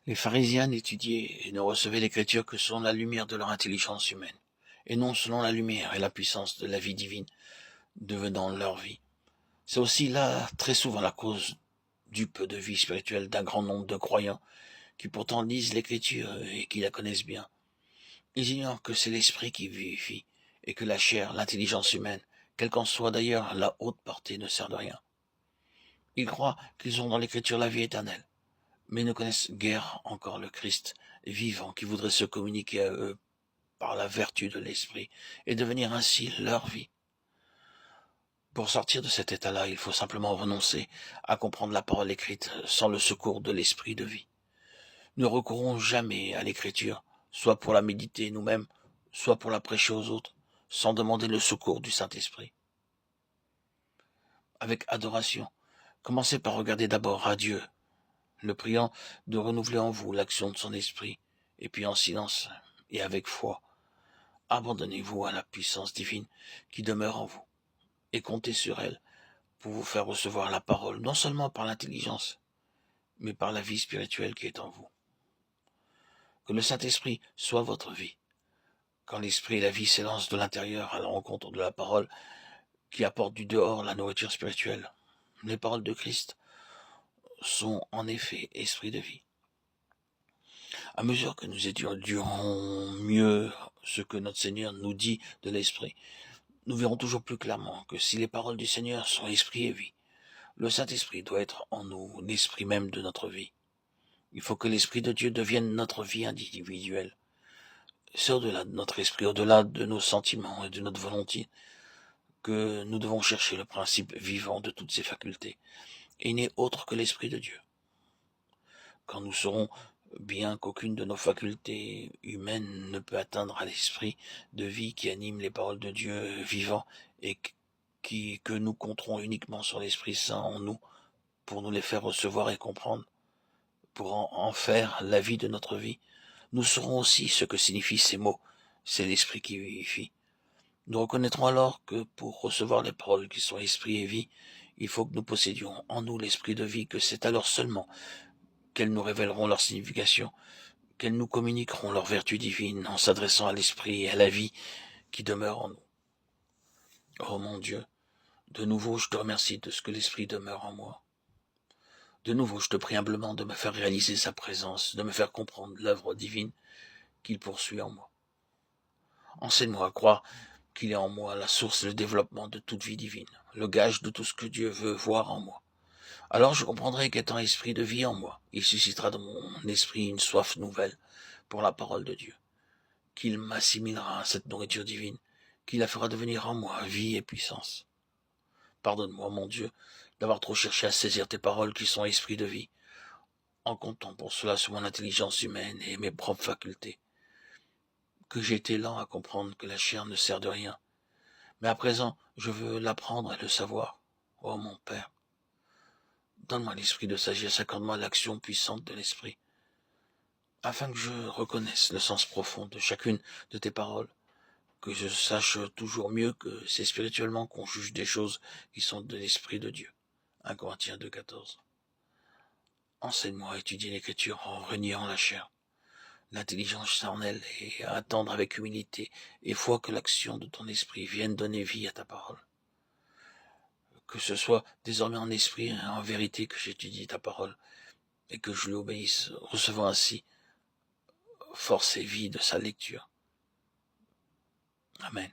Les pharisiens n'étudiaient et ne recevaient l'écriture que selon la lumière de leur intelligence humaine, et non selon la lumière et la puissance de la vie divine devenant leur vie. C'est aussi là très souvent la cause du peu de vie spirituelle d'un grand nombre de croyants qui pourtant lisent l'écriture et qui la connaissent bien. Ils ignorent que c'est l'esprit qui vivifie et que la chair, l'intelligence humaine, quelle qu'en soit d'ailleurs la haute portée, ne sert de rien. Ils croient qu'ils ont dans l'écriture la vie éternelle, mais ne connaissent guère encore le Christ vivant qui voudrait se communiquer à eux par la vertu de l'esprit et devenir ainsi leur vie. Pour sortir de cet état-là, il faut simplement renoncer à comprendre la parole écrite sans le secours de l'esprit de vie. Ne recourons jamais à l'écriture, soit pour la méditer nous-mêmes, soit pour la prêcher aux autres, sans demander le secours du Saint-Esprit. Avec adoration, commencez par regarder d'abord à Dieu, le priant de renouveler en vous l'action de son esprit, et puis en silence et avec foi, abandonnez-vous à la puissance divine qui demeure en vous, et comptez sur elle pour vous faire recevoir la parole, non seulement par l'intelligence, mais par la vie spirituelle qui est en vous. Que le Saint-Esprit soit votre vie. Quand l'esprit et la vie s'élancent de l'intérieur à la rencontre de la parole qui apporte du dehors la nourriture spirituelle, les paroles de Christ sont en effet esprit de vie. À mesure que nous étudierons mieux ce que notre Seigneur nous dit de l'esprit, nous verrons toujours plus clairement que si les paroles du Seigneur sont esprit et vie, le Saint-Esprit doit être en nous l'esprit même de notre vie. Il faut que l'Esprit de Dieu devienne notre vie individuelle. C'est au-delà de notre esprit, au-delà de nos sentiments et de notre volonté, que nous devons chercher le principe vivant de toutes ces facultés. Et il n'est autre que l'Esprit de Dieu. Quand nous saurons bien qu'aucune de nos facultés humaines ne peut atteindre à l'esprit de vie qui anime les paroles de Dieu vivant et que nous compterons uniquement sur l'Esprit Saint en nous pour nous les faire recevoir et comprendre, pour en faire la vie de notre vie, nous saurons aussi ce que signifient ces mots. C'est l'Esprit qui vivifie. Nous reconnaîtrons alors que pour recevoir les paroles qui sont esprit et vie, il faut que nous possédions en nous l'esprit de vie, que c'est alors seulement qu'elles nous révéleront leur signification, qu'elles nous communiqueront leur vertu divine en s'adressant à l'esprit et à la vie qui demeure en nous. Oh mon Dieu, de nouveau je te remercie de ce que l'esprit demeure en moi. De nouveau je te prie humblement de me faire réaliser sa présence, de me faire comprendre l'œuvre divine qu'il poursuit en moi. Enseigne-moi à croire qu'il est en moi la source et le développement de toute vie divine, le gage de tout ce que Dieu veut voir en moi. Alors je comprendrai qu'étant esprit de vie en moi, il suscitera dans mon esprit une soif nouvelle pour la parole de Dieu, qu'il m'assimilera à cette nourriture divine, qu'il la fera devenir en moi vie et puissance. Pardonne-moi, mon Dieu, d'avoir trop cherché à saisir tes paroles qui sont esprit de vie, en comptant pour cela sur mon intelligence humaine et mes propres facultés, que j'ai été lent à comprendre que la chair ne sert de rien. Mais à présent, je veux l'apprendre et le savoir. Oh mon Père, donne-moi l'esprit de sagesse, accorde-moi l'action puissante de l'esprit, afin que je reconnaisse le sens profond de chacune de tes paroles, que je sache toujours mieux que c'est spirituellement qu'on juge des choses qui sont de l'esprit de Dieu. 1 Corinthiens 2,14. Enseigne-moi à étudier l'écriture en reniant la chair, l'intelligence charnelle et à attendre avec humilité et foi que l'action de ton esprit vienne donner vie à ta parole. Que ce soit désormais en esprit et en vérité que j'étudie ta parole et que je lui obéisse, recevant ainsi force et vie de sa lecture. Amen.